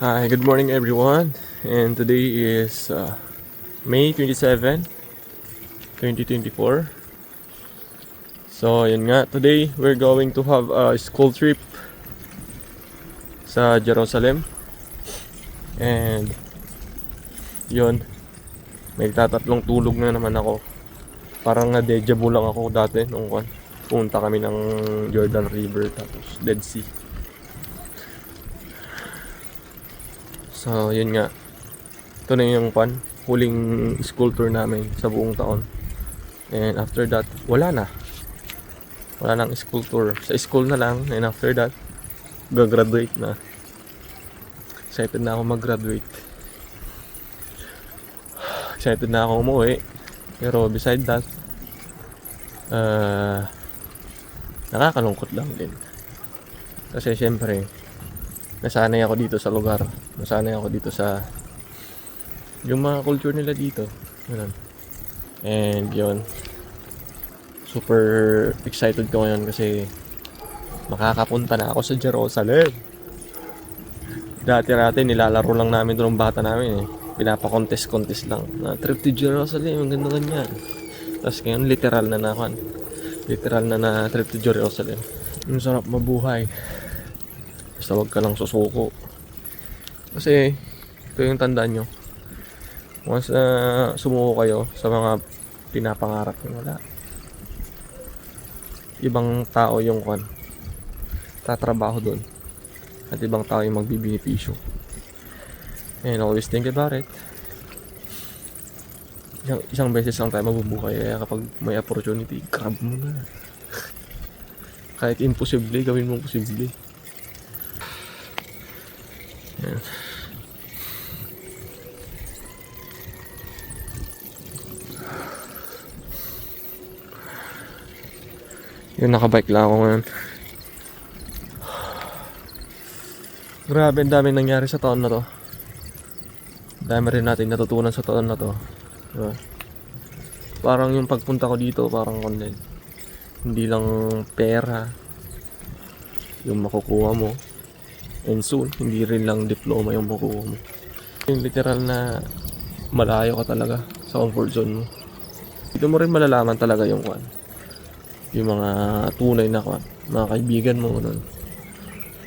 Hi, good morning everyone. And today is May 27, 2024. So, yun nga. Today, we're going to have a school trip sa Jerusalem. And, yun. May tatatlong tulog na naman ako. Parang na-deja vu lang ako dati nung punta kami ng Jordan River tapos Dead Sea. So, yun nga. Ito na yung huling school tour namin sa buong taon. And after that, wala na. Wala nang school tour. Sa school na lang. And after that, gagraduate na. Excited na ako mag-graduate. Excited na ako umuwi. Pero beside that, nakakalungkot lang din. Kasi syempre, nasanay ako dito sa lugar. Nasanay ako dito sa yung mga culture nila dito. Ganun. And yun, super excited ko ngayon kasi makakapunta na ako sa Jerusalem. Dati-dati nilalaro lang namin doon ng bata namin eh. Pinapa-contest lang na trip to Jerusalem, ang ganda ganyan. Tapos ngayon literal na trip to Jerusalem. Ang sarap mabuhay. Basta wag ka lang susuko. Kasi ito yung tandaan nyo. Once na sumuko kayo sa mga pinapangarap nyo, wala. Ibang tao yung tatrabaho doon. At ibang tao yung magbibenepisyo. And always think about it. Isang beses lang tayo mabubuhay. Kaya kapag may opportunity, grab mo na. Kahit imposible, gawin mong posible. Yan. Yung nakabike lang ako ngayon. Grabe, ang dami nangyari sa taon na to. Dami rin natin natutunan sa taon na to. Diba? Parang yung pagpunta ko dito, parang online. Hindi lang pera yung makukuha mo. And soon, hindi rin lang diploma yung makukuha mo. Yung literal na malayo ka talaga sa comfort zone mo. Dito mo rin malalaman talaga yung yung mga tunay na mga kaibigan mo nun.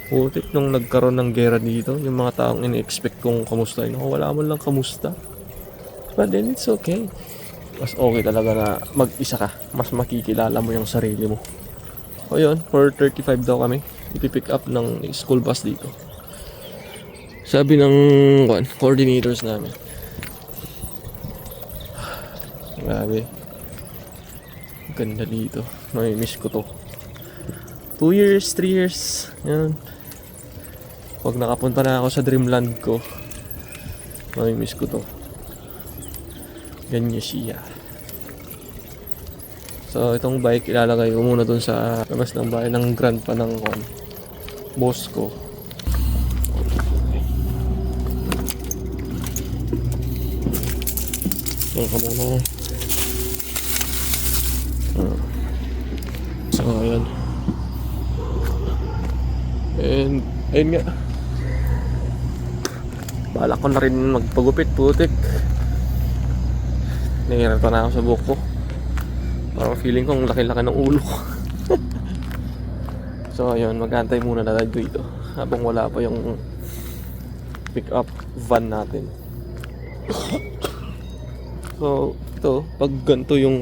Putik nung nagkaroon ng gera dito, yung mga taong ini-expect kong kamustahin ako, wala mo lang kamusta. But then it's okay. Mas okay talaga na mag-isa ka. Mas makikilala mo yung sarili mo. O yun, 4:35 daw kami. Ipipick up ng school bus dito. Sabi ng coordinators namin. Grabe. Ganda dito. May-miss ko to. 2 years, 3 years. Yan. Pag nakapunta na ako sa dreamland ko, may-miss ko to. Ganyan siya. So, itong bike ilalagay ko muna dun sa labas ng bahay ng grandpa ng boss ko. Yan ka muna. So, ayan. And, ayun nga. Balak ko na rin magpagupit, putik. Nahihirap na ako sa buhok ko. Parang feeling ko ang laki-laki ng ulo ko. So, ayun. Mag-antay muna na tayo dito. Habang wala pa yung pick-up van natin. So, ito. Pag ganito yung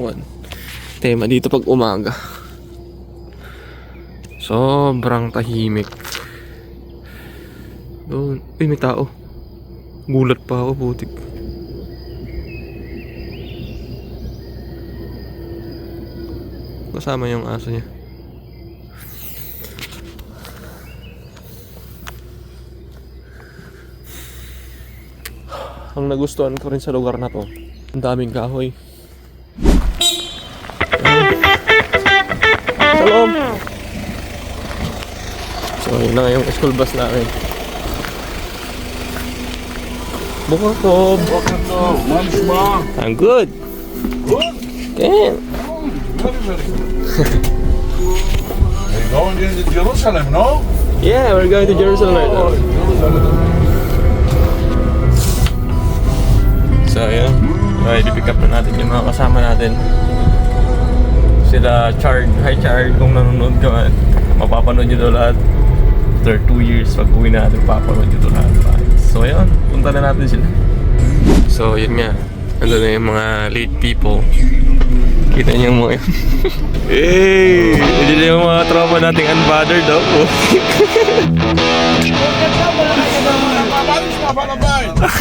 tema dito pag umaga. Sobrang tahimik. Doon. Uy, may tao. Gulat pa ako, putik. Kasama yung aso niya. Ang nagustuhan ko rin sa lugar na to, ang daming kahoy. Shalom! So, yun na yung school bus namin. Bukatob! Bukatob! Manchma! I'm good! Good? Damn! Very, very good. You're going into Jerusalem, no? Yeah, we're going to Jerusalem right now. Jerusalem. pick up na natin yung mga kasama natin. Sila Chard. Hi Chard, kung nanonood ka man. Mapapanood nyo daw lahat. After 2 years, pag uwi natin, papanood nyo daw lahat. So ayun, punta na natin sila. So yun nga, nandun na yung mga late people. Kita niyo yung mga yun. Hey! Hindi na yung mga tropa nating unbothered daw.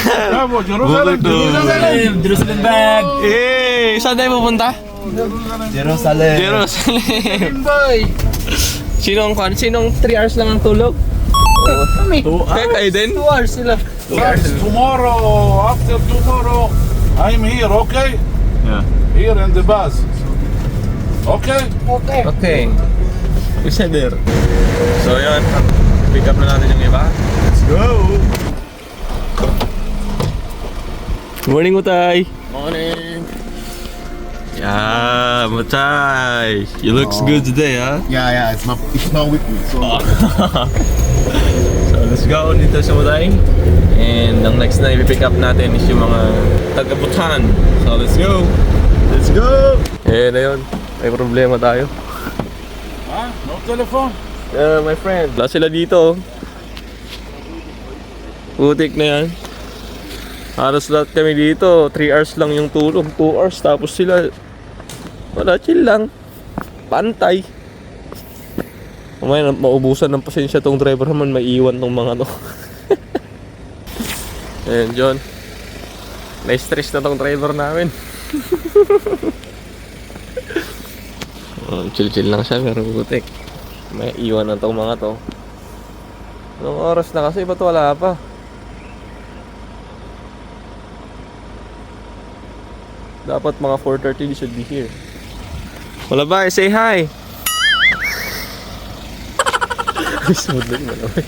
Bravo, Jerusalem, Jerusalem. Jerusalem bag! Hey! Saan tayo pupunta? Jerusalem! Jerusalem! Sinong 3 hours lang ang tulog? Kami! Kaya kayo din? 2 hours sila. Guys, tomorrow, after tomorrow, I'm here, okay? Yeah. Here in the bus. Okay? Okay. Okay. We said there. So yun, pick up na natin yung iba. Let's go. Morning, Utay! Morning! Yeah, Utay! You looks good today, huh? Yeah, it's not with me. So So let's go dito sa Utay. And ang next na i-pick up natin is yung mga taga-Butan. So let's go! let's go. Eh, na yun. May problema tayo. Huh? No telephone? My friend. Wala sila dito. Putik na yan. Halos lahat kami dito. 3 hours lang yung tulog. 2 hours. Tapos sila, wala, chill lang. Pantay. Mamaya maubusan ng pasensya tong driver naman. Maiiwan tong mga to. Ayan, John. Na-stress na tong driver namin. Chill-chill lang siya, pero putik. May iwan na tong mga to. Anong oras na kasi? Ba't wala pa? Dapat mga 4:30 they should be here. Wala ba? Say hi! Bismod na yung malaway.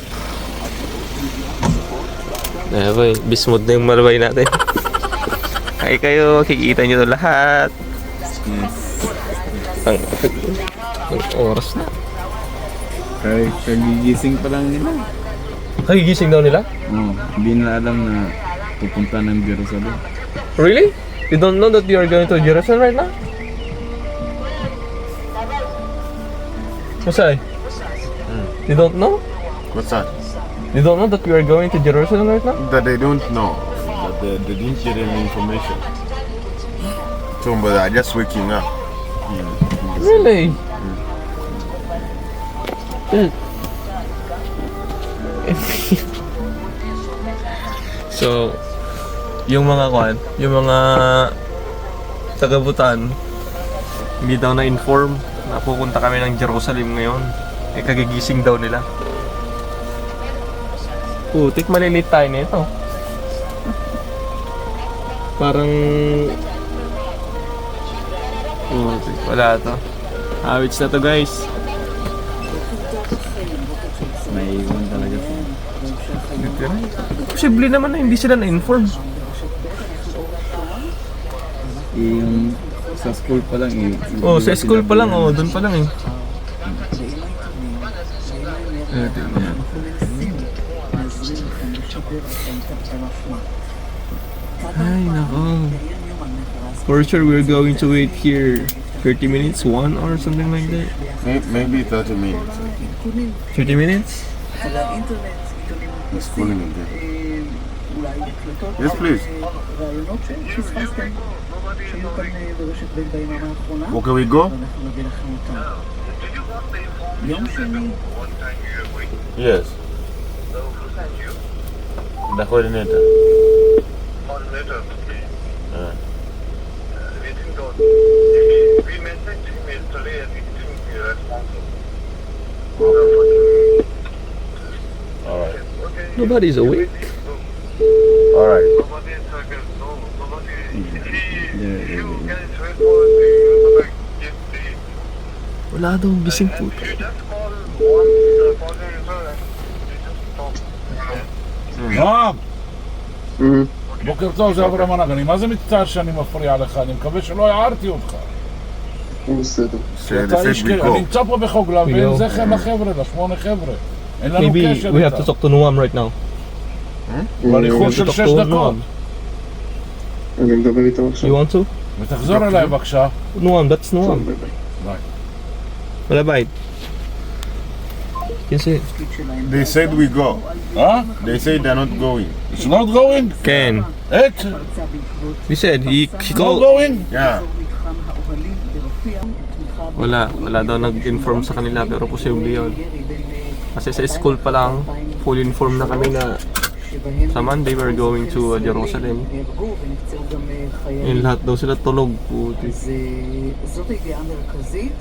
Ayan ba, bismod na yung malaway natin. Hi kayo, kikita nyo to lahat. Ang oras na. Kagigising pa lang nila. Kagigising daw nila? Hindi na alam na pupunta ng Jerusalem. Really? You don't know that you are going to Jerusalem right now? Masay? You don't know? What's that? You don't know that you are going to Jerusalem right now? That they don't know. That they didn't get any information. So, but I just waking up. Really? So, yung mga taga-Butan, hindi daw na-inform na pupunta kami ng Jerusalem ngayon. Eh, kagigising daw nila. Putik, malilate tayo nito. Parang... Putik, wala to. Habits na to, guys. May iwan talaga sila. Posible naman na hindi sila na-inform. Yung sa school pa lang Oh, sa school pa lang, oh, doon pa lang eh. Ay, nako. For sure, we're going to wait here 30 minutes, 1 hour, something like that. Maybe 30 minutes. 30 minutes? He's calling again. Yes, please. Okay, we go? Yes. The coordinator. We messaged him yesterday and he didn't respond. Alright. Nobody's awake. Alright. Nobody is no, nobody. If you guys respond, you like get the. Wala daw, gising po. You just call one coordinator and you just talk. נועם! בוקר טוב, זה אברהם הנגן. אני מה זה מצטער שאני מפריע לך? אני מקווה שלא הערתי אותך. אתה איש we אני go. נמצא פה בחוגלה We ואין go. זכר לחבר'ה, ל8 חבר'ה. אין לנו Maybe קשר we have to איתם. talk to Noam right now. באריכות We have to של talk 6 to דקות. Noam. אני מדבר איתם עכשיו. You want to? ותחזור אליי בבקשה. Noam, that's Noam. ביי ביי. Wala bayad. Kasi, They said we go. Huh? They say they're not going. It's not going? Ken, It's he said, he not called. going? Yeah. Wala daw nag-inform sa kanila pero posible yun. Kasi sa school pa lang, full inform na kami na sa Monday we're going to Jerusalem. Yung lahat daw sila tulog. Puti. אז זאת הידיעה המרכזית.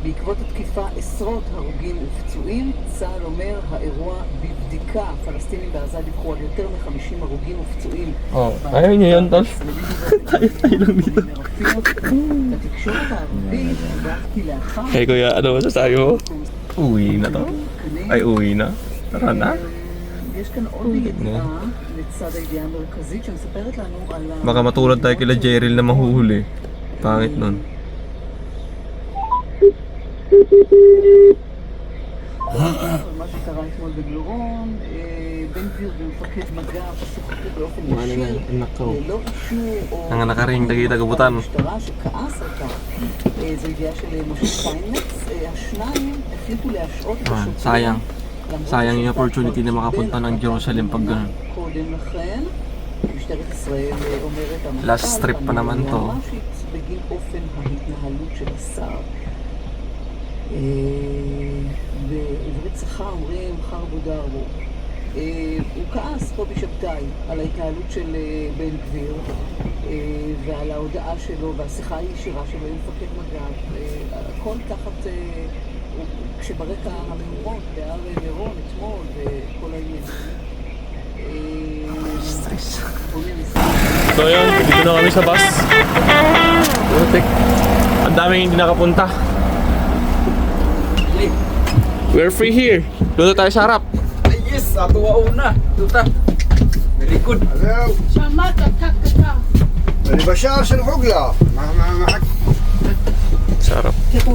בעקבות התקיפה עשרות הרוגים ופצועים. צה"ל אומר האירוע בבדיקה. פלסטינים בעזה דיווחו על יותר מ-50 הרוגים ופצועים. Ayaw niya yan, tol. Tayo lang dito. בתקשורת הערבית נודע כי לאחר Hey kuya, ano masasabi mo? Uwi na to? Ay, uwi na? Tara na. יש כאן עוד ידיעה לצד הידיעה המרכזית שמספרת לנו על Baka matulad tayo kila Jeril na mahuhuli. Pangit nun. מה שקרה אתמול בגלורון. בן גביר ומפקד מג"ב שוחחו באופן ישיר ללא אישור או Ang nakaring dagita kabutan. המשטרה שכעס על כך. זו ידיעה של משה קיינץ. השניים החליטו להשעות את השוטרים. Sayang. Sayang yung opportunity na makapunta ng Jerusalem pag ganun. קודם לכן, משטרת ישראל אומרת המפכ"ל, Last trip pa naman to. היועמ"שית בגין אופן ההתנהלות של השר. בעברית צחה אומרים חרבו דרבו. הוא כעס, קובי שבתאי, על ההתנהלות של בן גביר ועל ההודעה שלו והשיחה הישירה שלו עם מפקד מג"ב. הכל תחת, כשברקע המהומות בהר מירון אתמול וכל העניין. So yun, dito na kami sa bus. Putik. Ang daming hindi nakapunta. We're free here. Doon tayo sa harap. Yes, ako una. Tuta. Very good. אני בשער של חוגלה. מה חכה? Sa harap.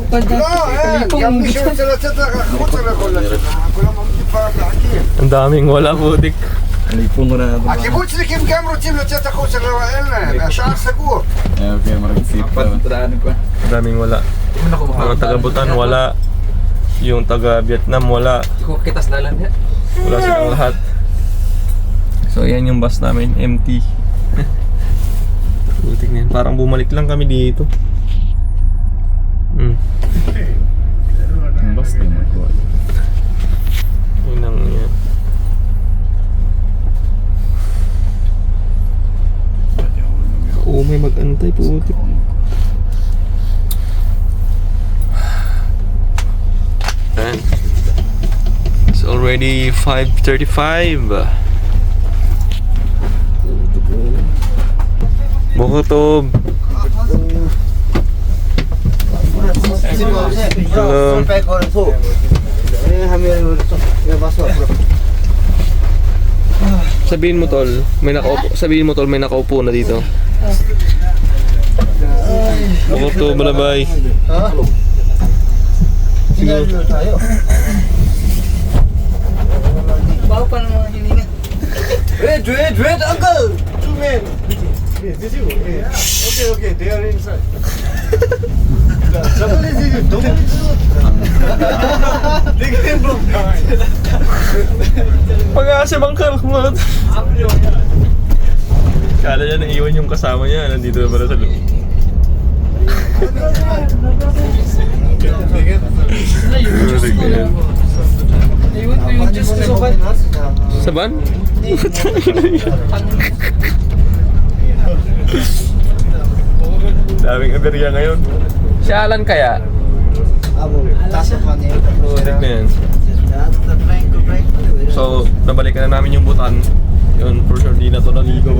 לא, אין. גם מי שרוצה לצאת החוצה לא יכול לצאת. כולם עומדים כבר מחכים. Ang daming wala, putik. Alipong na ito. הקיבוצניקים גם רוצים לצאת החוצה, לא, אין להם. השער סגור. Okay, marag-isip pa. Ang daming wala. Mga taga-Butan, wala. Yung taga-Vietnam, wala. Wala silang lahat. So, yan yung bus namin. Empty. Putik na yan. Parang bumalik lang kami dito. Basta na ako. Yun ang yan. Oo, may mag-antay, putik. And it's already 5:35. Bokotob. Hello. Sabihin mo tol, may nakaupo. Sabihin mo tol, may nakaupo na dito. Bokotob, balabay. Bago pa ng mga hininga. Wait, uncle! Two men. Yes, this you. Okay, they are inside. They came from behind. Pag-aasa bang kalkumot? Kala niya naiwan yung kasama niya, nandito na pala sa loob. Saban? Daming aberya ngayon. Si Alan kaya? Putik na yan. So, nabalikan na namin yung Butan. Yun, for sure, di na to naligo.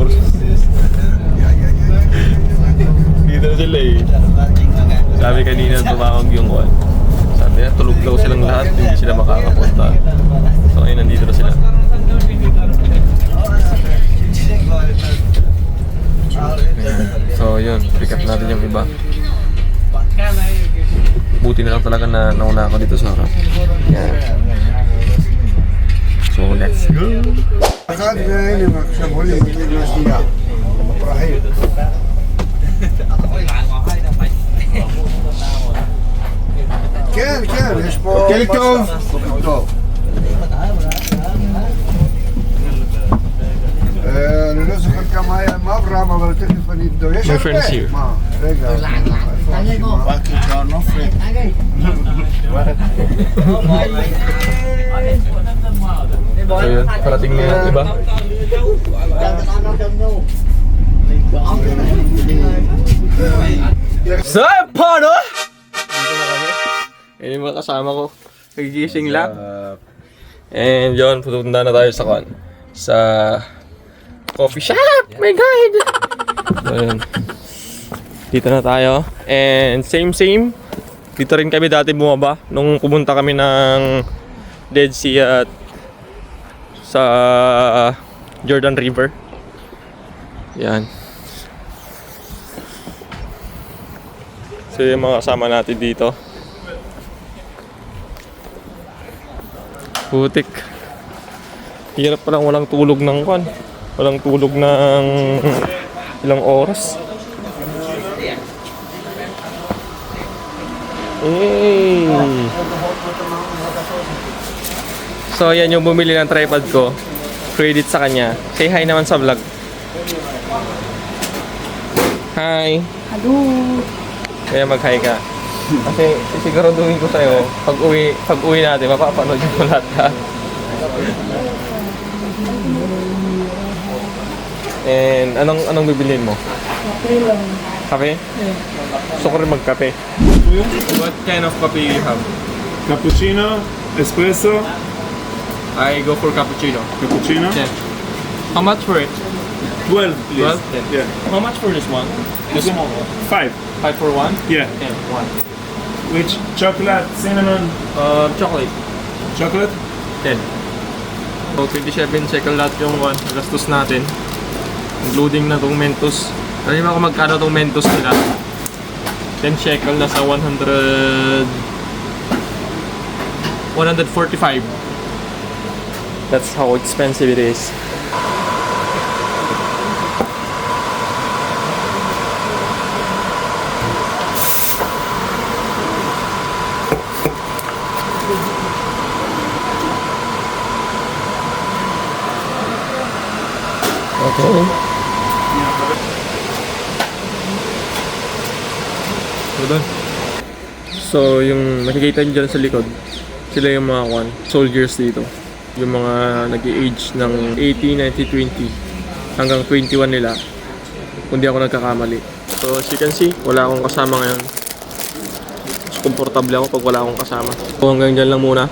Dito na sila eh. Sabi kanina tumawag yung one. Sabi niya, tulog daw silang lahat, hindi sila makakapunta. So ngayon, nandito na sila. So yun, pick up natin yung iba. Buti na lang talaga na nauna ako dito sa harap. Yan. So let's go! אחד מהם עכשיו עולים בקריאה שנייה. כן, כן, יש פה... אוקיי, טוב. טוב. אני לא זוכר כמה היה עם אברהם, אבל תכף אני אבדוק. יש My הרבה. friend's here. מה? רגע. איפה הרשימה? So yun, parating na yung iba. So, paano? Dito na kami. Yan yung mga kasama ko. Nagigising lang. And yun, pupunta na tayo sa coffee shop. My God! So yun. Dito na tayo. And same. Dito rin kami dati bumaba nung pumunta kami ng Dead Sea at sa Jordan River. Yan. So yung mga kasama natin dito. Putik. Hirap pa lang walang tulog ng kwan. Walang tulog ng ilang oras. Hey. So yan yung bumili ng tripod ko. Credit sa kanya. Say hi naman sa vlog. Hi. Hello. Kaya mag-hi ka. Kasi sisiguraduhin ko sa'yo, pag uwi natin, mapapanood yung lahat ka. And anong bibilin mo? Kape lang. Kape? Gusto ko rin magkape. What kind of coffee you have? Cappuccino, espresso, I go for cappuccino. cappuccino. 10. How much for it? 12, please. 12? 10. Yeah. How much for this one? This small one. 5. 5 for one? Yeah. 10. 1. Which chocolate, cinnamon, Chocolate. chocolate? 10. So 27 shekel lahat yung gastos natin. Including na tong Mentos. Alam niyo ba kung magkano tong Mentos nila? 10 shekel na sa 145. That's how expensive it is. Okay. So, yung makikita nyo dyan sa likod, sila yung mga soldiers dito. Yung mga nag-age ng 18, 19, 20 hanggang 21 nila. Kung di ako nagkakamali. So, as you can see, wala akong kasama ngayon. Mas komportable ako pag wala akong kasama. So, hanggang dyan lang muna.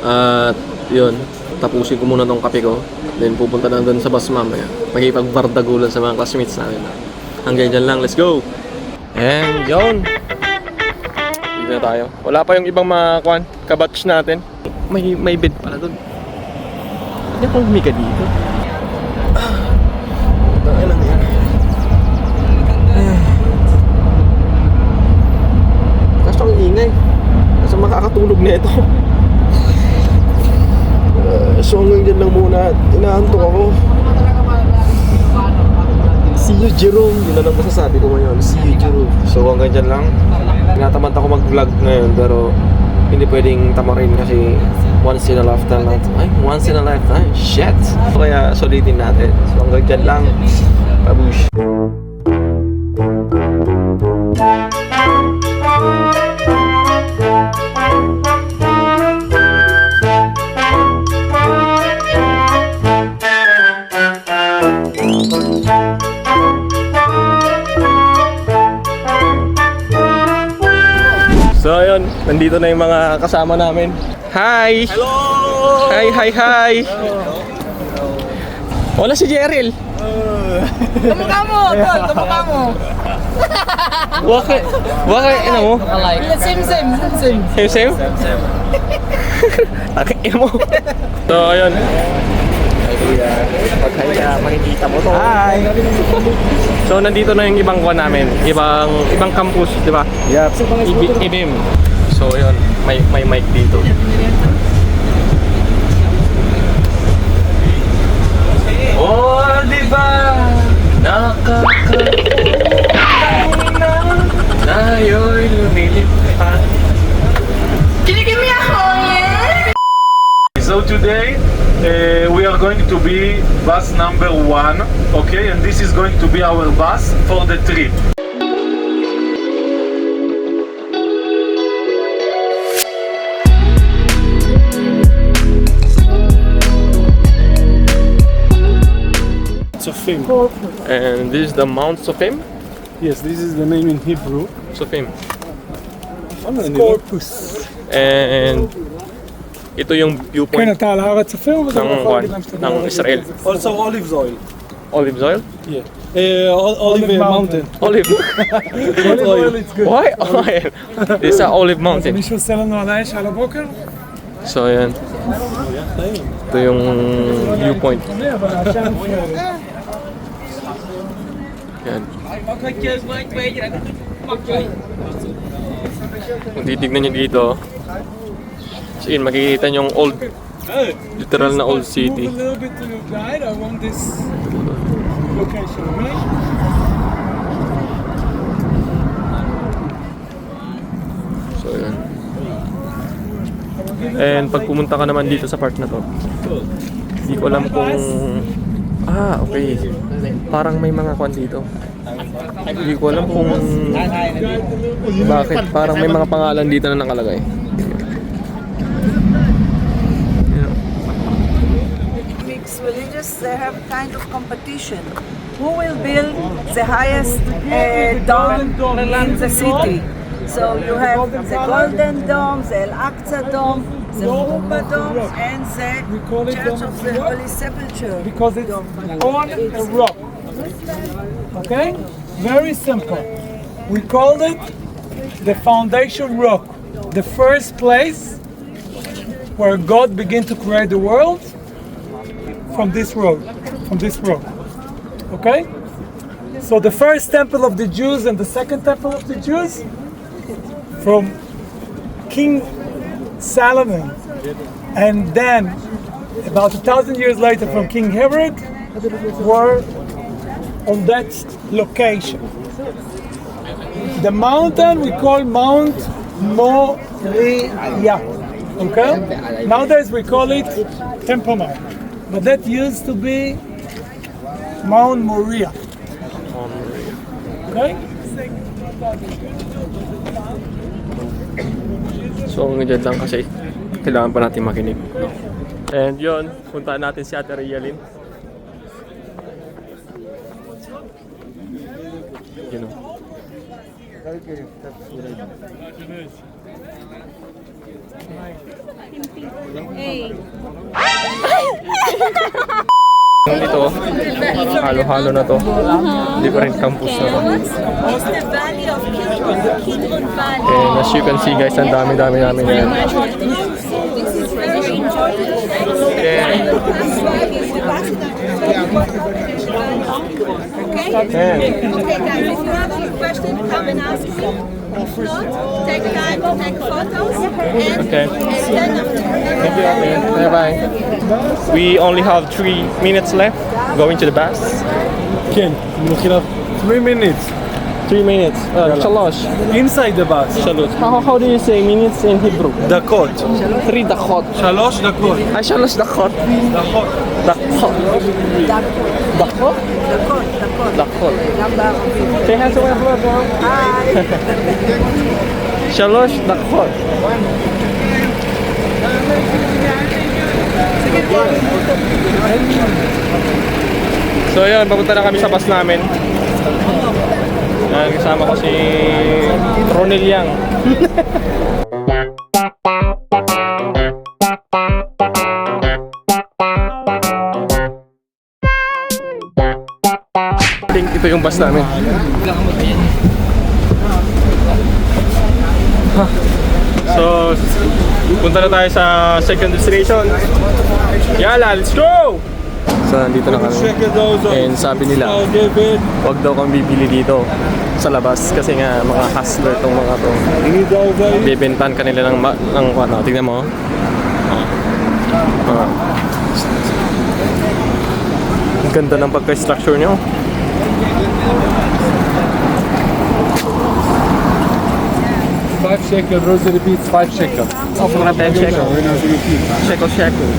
At yun, tapusin ko muna tong kape ko. Then pupunta na doon sa bus mamaya. Makipagbardagulan sa mga classmates namin. Hanggang dyan lang, let's go! And yun! Dito na tayo. Wala pa yung ibang mga kabatch natin. May bed pala doon. Hindi ako humiga dito. Tangin lang yan. Kaso ang ingay. Kasi makakatulog na ito. So hanggang dyan lang muna. Inaantok ako. See you, Jerome. Yun na lang masasabi ko ngayon. See you, Jerome. So hanggang dyan lang. Tinatamad ako mag-vlog ngayon pero hindi pwedeng tamarin kasi once in a lifetime natin. Ay, once in a lifetime. Shit! Kaya sulitin natin. So hanggang dyan lang. Pabush! So ayun, nandito na yung mga kasama namin. Hi! Hello! Hi! Wala si Jerrel. Kamukha mo! Tol, kamukha mo! Bakit, ano mo? Same. Same? Ina mo. So ayun. Pag-hi ka, makikita mo to. Hi! So nandito na yung ibang kuha namin. Ibang campus, di ba? Yep. IBM. So ayun, may mic dito. Oh, di ba? to be bus number 1, okay? And this is going to be our bus for the trip. Sofim. And this is the Mount Sofim? Yes, this is the name in Hebrew. Sofim. Corpus. And ito yung viewpoint ng Israel. Also olive oil. Olive oil? Olive mountain. Olive. Olive oil is good. Why oil? This is a olive mountain. מישהו עושה לנו על האש על הבוקר? So ayan. Ito yung viewpoint. Yan. Kung titignan nyo dito, so yun, makikita nyo yung old, literal na old city. Move a little bit to your guide. I want this location, okay? So yan. And pag pumunta ka naman dito sa part na to, hindi ko alam kung... okay. Parang may mga kwan dito. Hindi ko alam kung bakit. Parang may mga pangalan dito na nakalagay. Mixed religious, they have kind of competition. Who will build the highest dome in the city? So you have the Golden Dome, the Al-Aqsa Dome, the Mumba Dome, and the Church of the Holy Sepulchre. Because it's on a rock. Okay? Very simple. We called it the foundation rock. The first place where God began to create the world from this rock. Okay? So the first temple of the Jews and the second temple of the Jews from King Solomon, and then about 1,000 years later from King Herod, were on that location. The mountain we call Mount Moriah. Okay? Nowadays we call it Temple Mount, but that used to be Mount Moriah. Okay? So ang ganyan lang kasi kailangan pa natin makinig. And yun, puntaan natin si Ate Rialyn. You know. Dito, halo-halo na to. Different campus na to. And as you can see guys, ang dami-dami namin yan. Okay, guys, if you have any questions, come and ask me. If not, take time, take photos, and then Thank you, Ate. Bye-bye. We only have 3 minutes left going to the bus. כן, מבחינת 3 minutes. 3 minutes. Shalosh. Inside the bus. Shalosh. How do you say minutes in Hebrew? דקות. 3 dakot. 3 דקות. Shalosh dakot. דקות. Dakot. Dakot? Dakot. Say hi to my vlog, mom. Hi. Shalosh dakot. So yun, papunta na kami sa bus namin. Kasama ko si Ronel Yang. Ito yung bus namin. So, punta na tayo sa second destination. Yala, let's go! So, nandito na kami. And sabi nila, wag daw kang bibili dito sa labas kasi nga mga hustler tong mga to. Bibentan kanila ng ano, tingnan mo. Ang ganda ng pagka-structure nyo. $5 rosary beads, $5. Oh, mga 10 shekel. Shekel.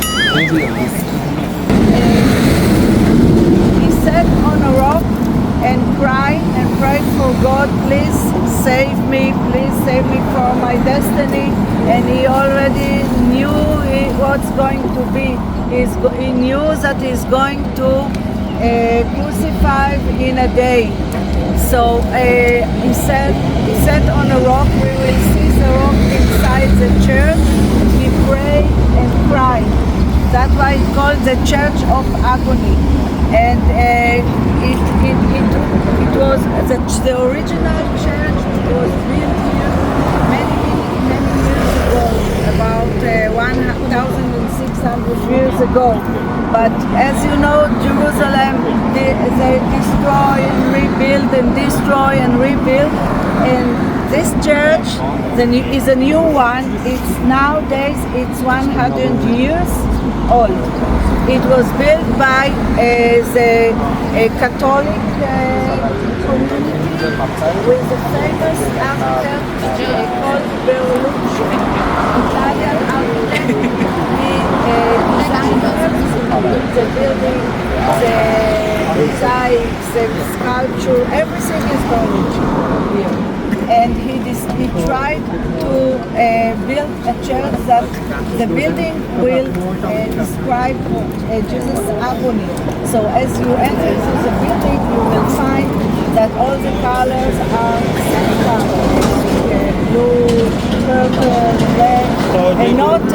going to crucify in a day. So he said on a rock. We will see the rock inside the church. He prayed and cried. That's why it's called the Church of Agony. And it was the original church was built here many years ago, about 1,600 years ago. But as you know, Jerusalem, they destroy and rebuild and destroy and rebuild. And this church is a new one. It's nowadays 100 years old. It was built by a Catholic community with a famous architect called Bertolucci, Italian architect. The building, the mosaics, the sculpture, everything is done here. And he tried to build a church that the building will describe Jesus' agony. So as you enter into the building, you will find that all the colors are same color, blue, purple, red, and not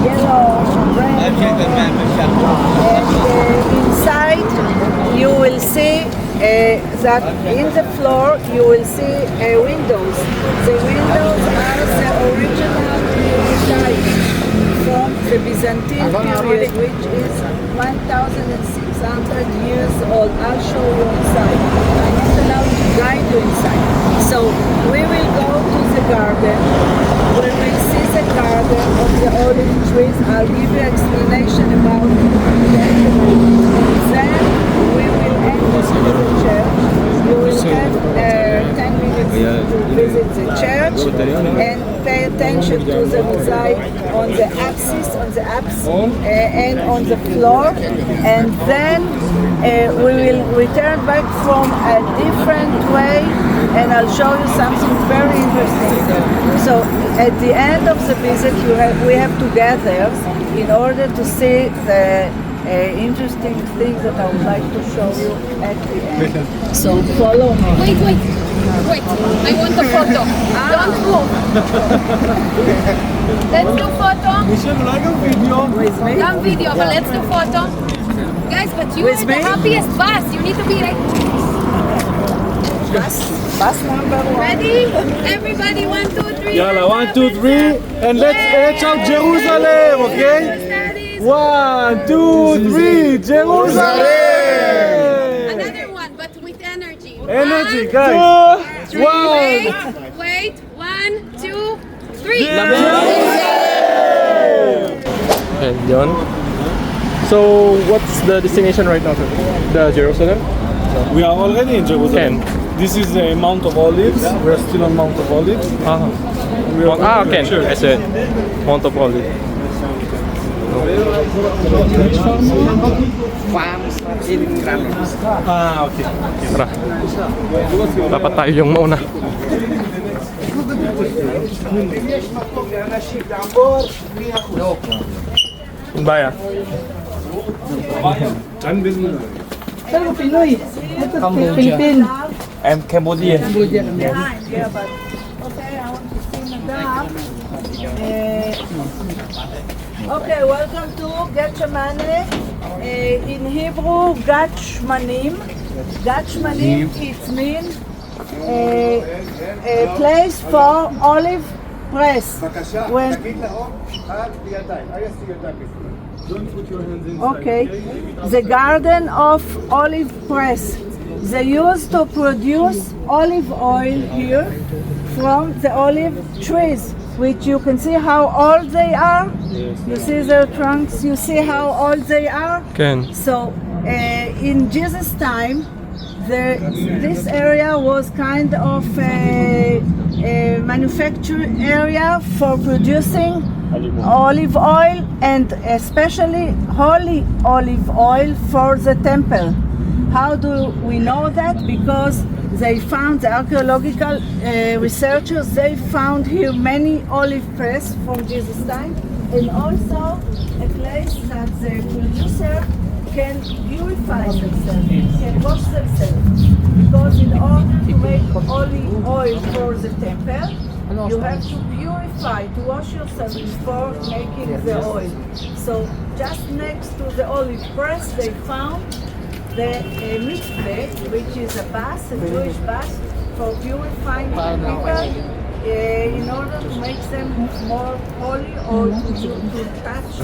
yellow, red. And inside you will see that in the floor you will see windows. The windows are the original mosaic from the Byzantine period, which is 1,600 years old. I'll show you inside. I'm not allowed to guide you inside. So we will go to the garden. We will see the garden of the olive trees. I'll give you explanation about that. Then we will enter the church. You will have 10 minutes to visit the church and pay attention to the mosaic on the apsis, and on the floor. And then we will return back from a different way, and I'll show you something very interesting. So at the end of the visit, we have to gather in order to see the interesting things that I would like to show you at the end. So follow me. Wait. I want a photo. Don't move. Let's do photo. With me? Some video, but let's do photo. Guys, but you With are me? the happiest bus. You need to be like Bus number 1. ready. Everybody, 1, 2, 3. Yalla, 1, 2, 3, and let's shout Jerusalem, okay? 1, 2, 3, Jerusalem! Another one, but with energy. Energy, 1, guys. 2, 3. Wait. 1, 2, 3. Okay, yun. So, what's the destination right now, sir? The Jerusalem? We are already in Jerusalem. This is Mount of Olives. We're still on Mount of Olives. Ken. I said Mount of Olives. Okay. Tara. Dapat tayo yung mauna. Baya. And Cambodia. Yeah, but okay, I want to see Madame. Okay, welcome to Getsemane. In Hebrew, Gachmanim. Gachmanim, it means a place for olive press. When okay, the garden of olive press. They used to produce olive oil here from the olive trees, which you can see how old they are. You see their trunks, you see how old they are. Ken. So in Jesus' time, this area was kind of a manufacturing area for producing olive oil, and especially holy olive oil for the temple. How do we know that? Because they found, the archaeological researchers, they found here many olive press from Jesus' time, and also a place that the producer can purify themselves, can wash themselves. Because in order to make olive oil for the temple, you have to purify, to wash yourself before making the oil. So just next to the olive press, they found the mikveh, which is a bath, a Jewish bath for purifying people in order to make them more holy or to touch.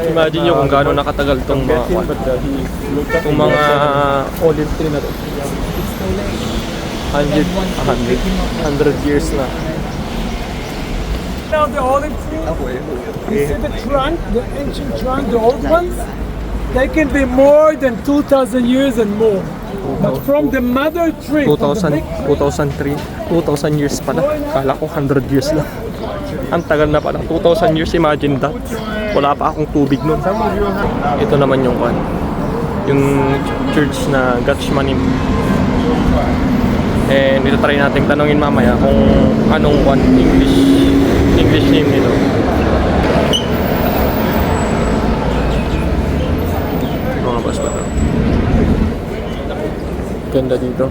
Imagine nyo kung gaano nakatagal tong mga olive tree na to. 100 years na. Now the olive tree, you see the trunk, the ancient trunk, the old ones, they can be more than 2,000 years and more. But from the mother tree, from the 2000, big 2003, 2,000 years pala. Kala ko 100 years lang. Ang tagal na pala. 2,000 years, imagine that. Wala pa akong tubig nun. Ito naman yung kwan. Yung church na Gatshmanim. And ito try natin tanongin mamaya kung anong kwan English name nito. Mga bus ba ito? Ganda dito.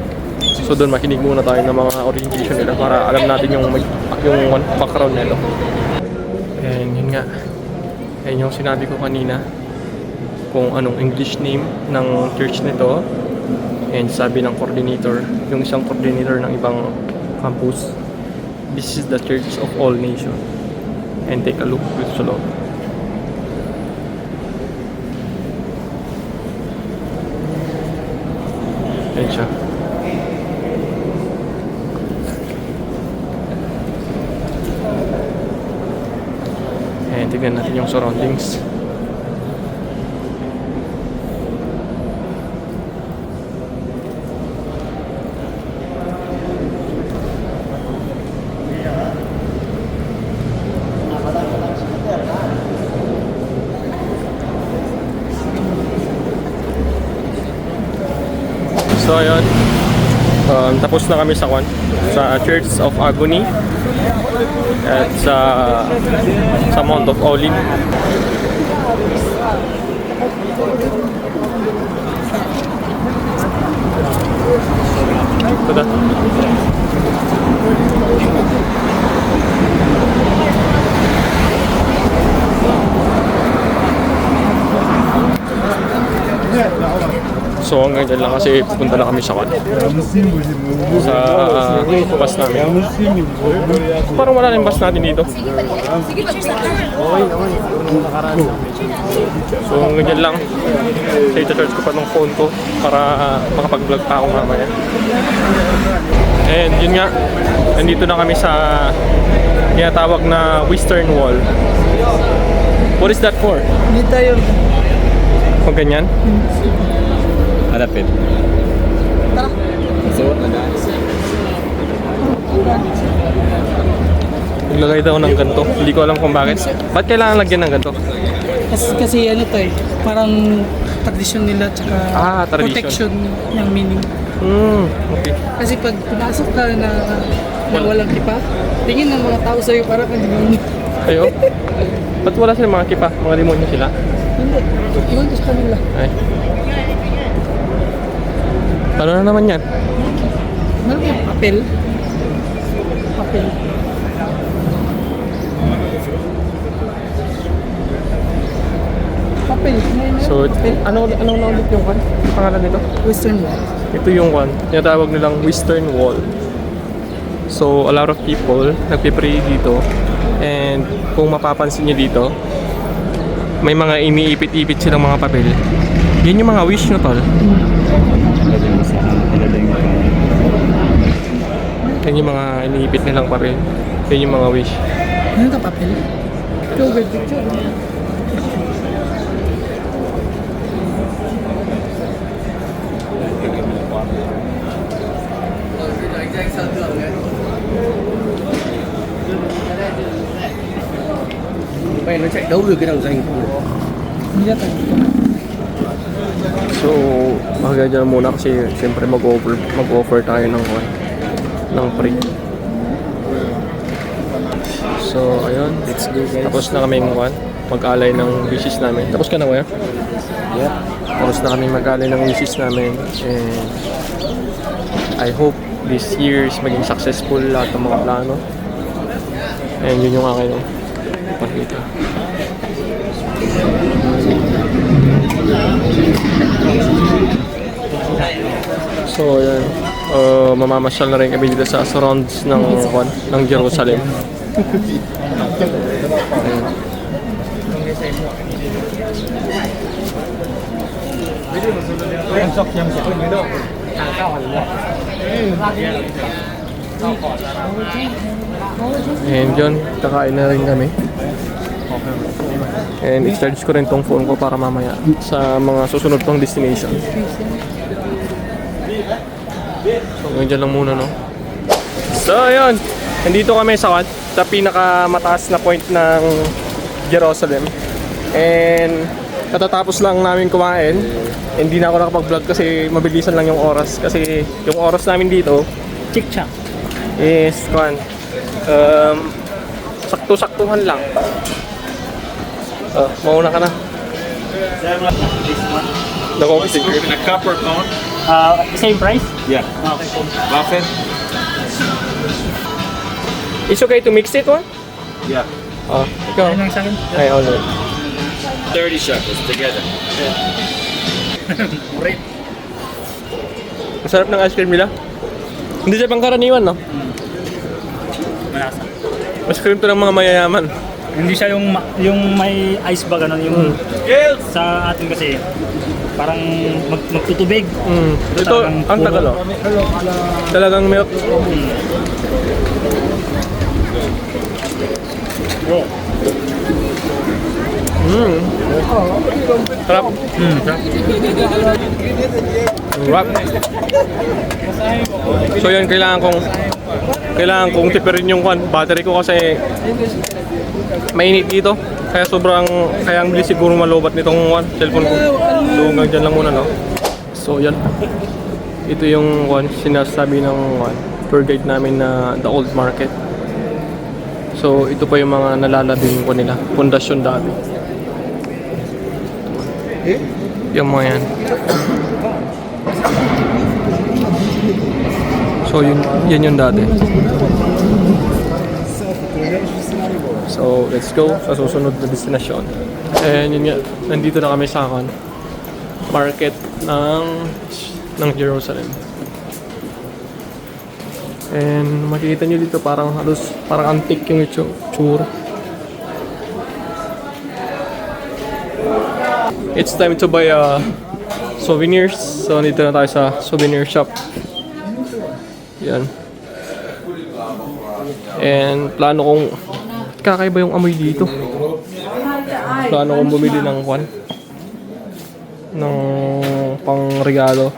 So doon makinig muna tayo ng mga orientation nila para alam natin yung background nito. And yun nga. Yan yung sinabi ko kanina kung anong English name ng church nito. And sabi ng coordinator, yung isang coordinator ng ibang campus, this is the Church of All Nations. And take a look sa loob. Yan siya. And tignan natin yung surroundings. So ayun, tapos na kami sa Church of Agony at sa Mount of Olive. Ito. So hanggang dyan lang kasi pupunta na kami sa bus namin. Parang wala na yung bus natin dito. So hanggang dyan lang. So ita-charge ko pa ng phone ko para makapag-vlog pa ako mamaya. And yun nga, nandito na kami sa tinatawag na Western Wall. What is that for? Hindi tayo. Kung ganyan? Harapin. Tara. So, Naglagay daw ng ganito. Hindi ko alam kung bakit. Ba't kailangan lagyan ng ganito? Kasi ano to eh, parang tradisyon nila tsaka tradition. protection yung meaning. Okay. Kasi pag pumasok ka na walang kipa, tingin ng mga tao sa'yo parang hindi mo. Ayo. Ba't wala sila mga kipa? Mga demonyo sila? Hindi. Iwan ko sa kanila. Ay. Ano na naman yan? Ano yung papel? Papel. Papel. So, anong naulit yung kwan? Yung pangalan nito? Western Wall. Ito yung kwan. Tinatawag nilang Western Wall. So, a lot of people nagpipray dito. And kung mapapansin nyo dito, may mga iniipit-ipit silang mga papel. Yan yung mga wish nyo, tol. Yan yung mga iniipit nilang papel. Yan yung mga wish. Ano ito papel? Sugar picture. Bay nó chạy đấu được cái đầu dành không? So, magagaya muna kasi siyempre mag-offer tayo ng free. So, ayun. Let's go guys. Tapos na kaming mag-alay ng wishes namin. Tapos ka na, kuya? Yep. Tapos na kaming mag-alay ng wishes namin. And I hope this year is maging successful lahat ng mga plano. And yun yung aking pakita. So, ayan. Mamamasyal na rin kami dito sa surrounds ng Jerusalem. Ayan. And yun, kakain na rin kami. And i-charge ko rin tong phone ko para mamaya sa mga susunod pang destination. So, dyan lang muna, no? So, ayun. Nandito kami sa pinakamataas na point ng Jerusalem. And katatapos lang namin kumain. Hindi na ako nakapag-vlog kasi mabilisan lang yung oras. Kasi yung oras namin dito, chik-chak, is sakto-saktuhan lang. Mauna ka na. The coffee stick. In a copper cone. Same price? Yeah. Buffet. It's okay to mix it, one? Yeah. Ikaw. Ay, all right. 30 shekels together. Masarap ng ice cream nila. Hindi siya pangkaraniwan, no? Malasa. Ice cream to ng mga mayayaman. Hindi siya yung may ice ba ganun yung sa atin kasi parang magtutubig. Ito, ang tagal, oh. Talagang milk. Sarap. Sarap. So yan, kailangan kong tipirin yung battery ko kasi mainit dito. Kaya ang bilis siguro malobat nitong cellphone ko. So hanggang dyan lang muna, no? So yan. Ito yung sinasabi ng tour guide namin na the old market. So ito pa yung mga nalalabing ko nila, pundasyon dati. Yung mga yan. So yan yung dati. So let's go sa susunod na destinasyon. And yun nga, nandito na kami sa market ng Jerusalem. And makikita nyo dito parang antique yung itsura. It's time to buy souvenirs. So dito na tayo sa souvenir shop. Yan. And plano kong kakaiba yung amoy dito. Plano kong bumili ng pangregalo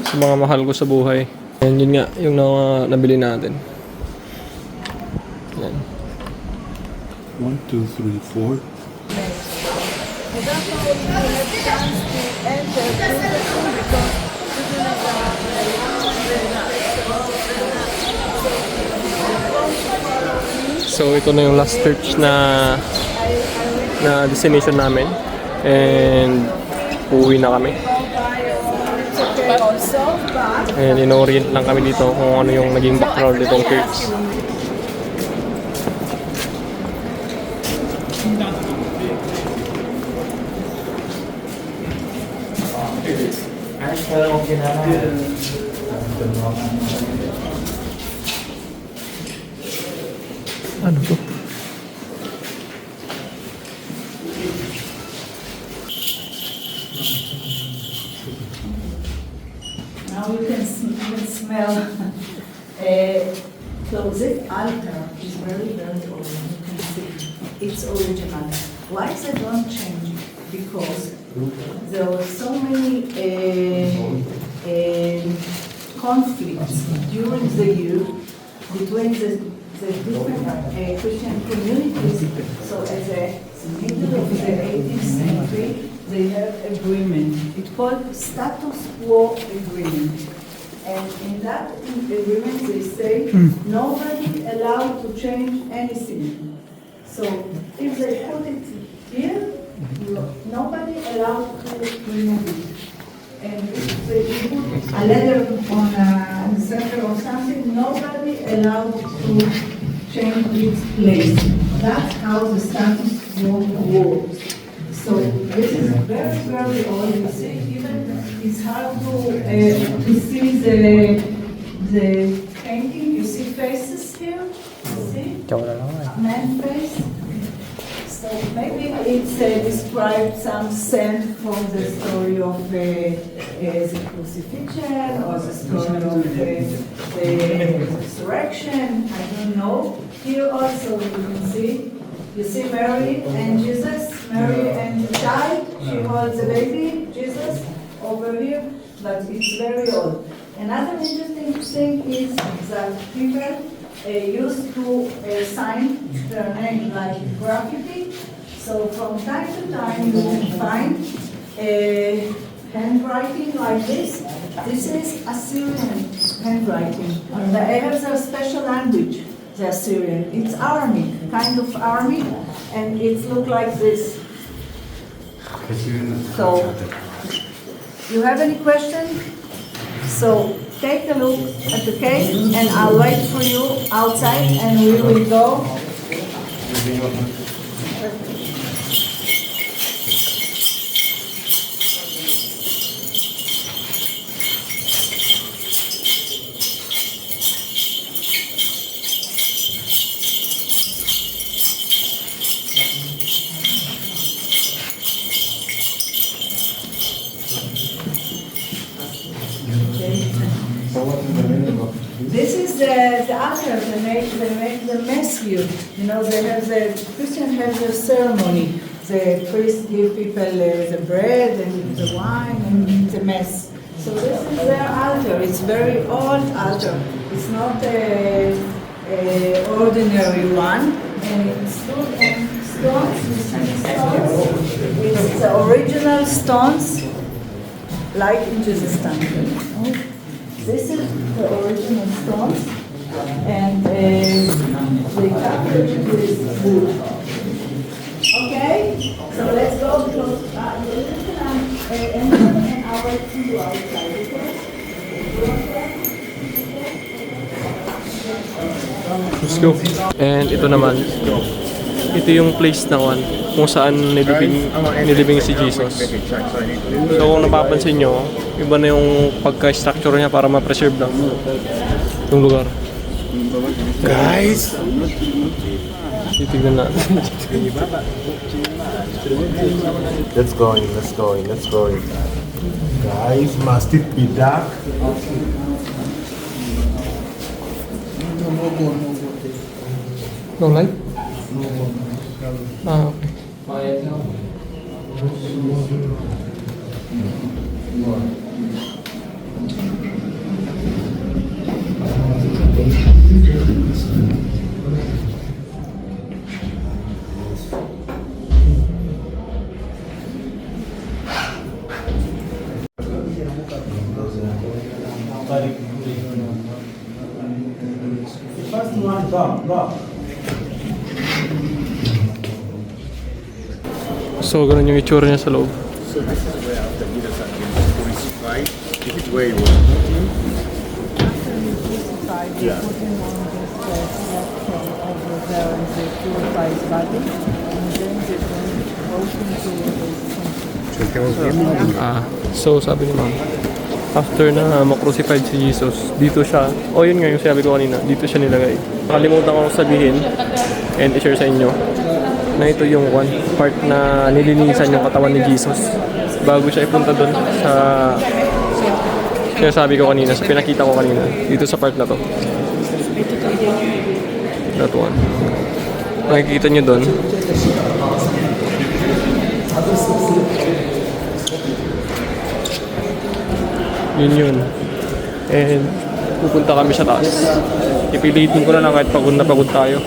sa mga mahal ko sa buhay. And yun nga, yung nabili natin. Yan. 1, 2, 3, 4. So ito na yung last church na destination namin. And uuwi na kami. And in-orient lang kami dito kung ano yung naging background nitong church. Ano to? Now you can smell. So this altar is very, very old. You can see it's original. Why is it don't change? Because there were so many conflicts during the year between the different Christian communities. So at the middle of the 18th century, they have agreement. It's called status quo agreement. And in that agreement, they say nobody allowed to change anything. So if they put it here, nobody allowed to remove it. And if they put a letter on a center or something, nobody allowed to change its place. That's how the status quo works. So this is very, very old. You see, even it's hard to see the painting. You see faces here. You see, man face. So maybe it's described some scent from the story of the crucifixion or the story of the resurrection. I don't know. Here also you can see. You see Mary and Jesus, Mary and the child. She holds the baby, Jesus, over here, but it's very old. Another interesting thing is that people used to sign their name like graffiti. So from time to time you can find handwriting like this. This is Assyrian handwriting. They have their special language, the Assyrian. It's Aramaic, kind of Aramaic, and it looks like this. So, you have any questions? So, take a look at the case, and I'll wait for you outside, and we will go. This is the altar. They make the mess here. You know, Christians have their ceremony. The priest give people the bread and the wine and the mess. So this is their altar. It's very old altar. It's not a ordinary one, and it's stood on stones. You see stones. It's the original stones, like in Jesus' time. This is the original stones, and they covered it with wood. Okay, so let's go because and I'll wait to you outside. Let's go. And ito naman, ito yung place na kung saan nilibing si Jesus. So kung napapansin nyo, iba na yung pagka-structure niya para ma-preserve lang yung lugar. Guys! Titignan natin. Let's go in. Guys, must it be dark? No light? Ah, okay. First one, go. So, ganun yung itsura niya sa loob. So this is where after Jesus had been crucified. This is where he was put. Yeah. So sabi ni ma'am, after na ma-crucified si Jesus, dito siya, yun nga yung sabi ko kanina, dito siya nilagay. Nakalimutan ko sabihin and i-share sa inyo na ito yung one part na nilinisan yung katawan ni Jesus bago siya ipunta doon sa sinasabi ko kanina, sa pinakita ko kanina, dito sa part na to. That one. Makikita nyo doon. Yun. And pupunta kami sa taas. Ipilitin ko na lang kahit pagod na pagod tayo.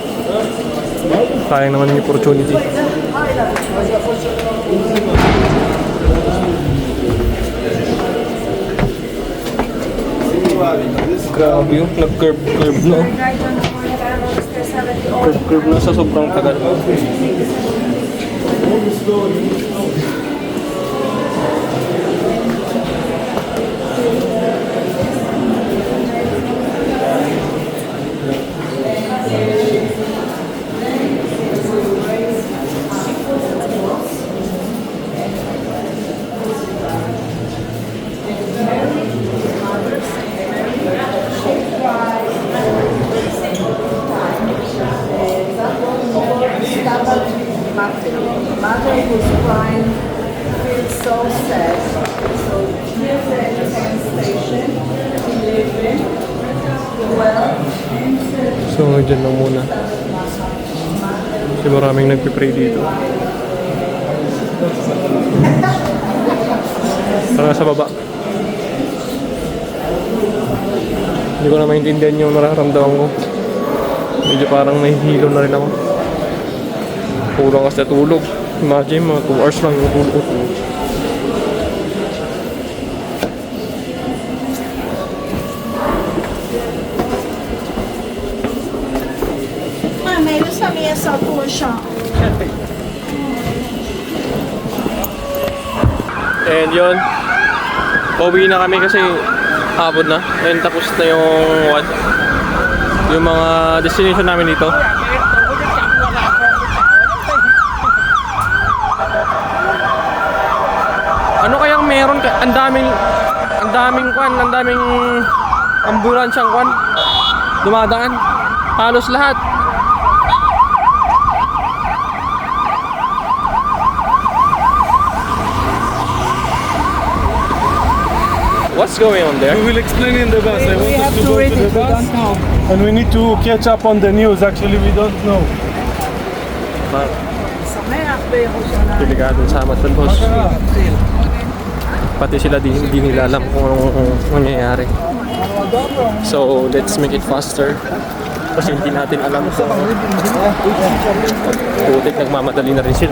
Sayang naman yung opportunity. Grabe yung nag-curve no? Curve na sa sobrang tagal. Mother who's crying feels so sad. So here's the train station. Well, So, dyan lang muna. Kasi maraming nagpipray dito. Tara sa baba. Hindi ko na maintindihan yung nararamdaman ko. Medyo parang nahihilo na rin ako. Kulang kasi tulog. Imagine, mga 2 hours lang yung tulog ko. And yun, pauwi na kami kasi hapon na. And tapos na yung mga destination namin dito. Ano kayang meron? Ang daming ambulansyang dumadaan. Halos lahat. What's going on there? We will explain in the bus. I want us to go to the bus. And we need to catch up on the news. Actually, we don't know. Delikado sa Amatan, boss. Pati sila hindi nila alam kung anong nangyayari. So, let's make it faster. Kasi hindi natin alam kung putik, nagmamadali na rin sila.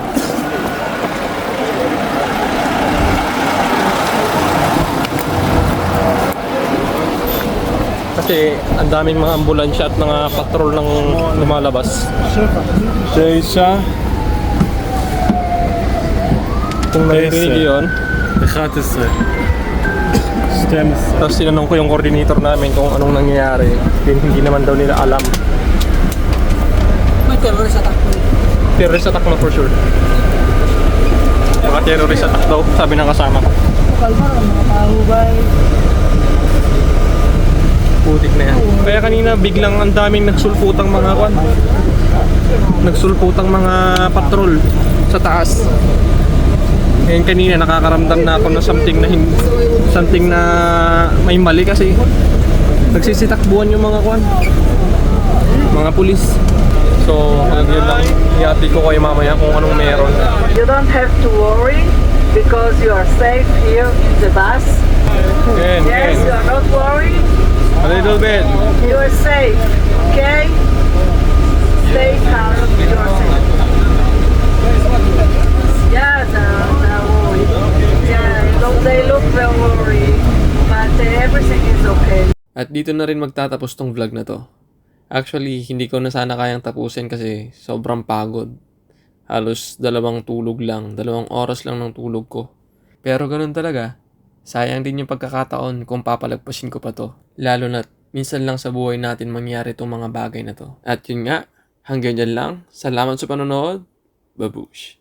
Kasi ang daming mga ambulansya at mga patrol ng lumalabas. Sheisha. Kung narinig yun, 11. 12. tapos tinanong ko yung coordinator namin kung anong nangyayari. Hindi naman daw nila alam. may terrorist attack po. Terrorist attack na for sure. Mga terrorist attack daw, sabi ng kasama ko. Kalma, mga kahubay. Putik na yan. Kaya kanina biglang ang daming nagsulputang mga patrol sa taas. Ngayon kanina nakakaramdam na ako ng something na may mali kasi nagsisitakbuhan yung mga pulis. So, yun lang. I-update ko kayo mamaya kung anong meron. You don't have to worry because you are safe here in the bus. Yes, you are not worried. A little bit. You are safe, okay? Stay calm, you are safe. Yeah, they look very worried, but everything is okay. At dito na rin magtatapos tong vlog na to. Actually, hindi ko na sana kayang tapusin kasi sobrang pagod. Halos 2 tulog lang, 2 oras lang ng tulog ko. Pero ganun talaga. Sayang din yung pagkakataon kung papalagpasin ko pa to. Lalo na't minsan lang sa buhay natin mangyari itong mga bagay na to. At yun nga, hanggang dyan lang. Salamat sa panonood. Babush!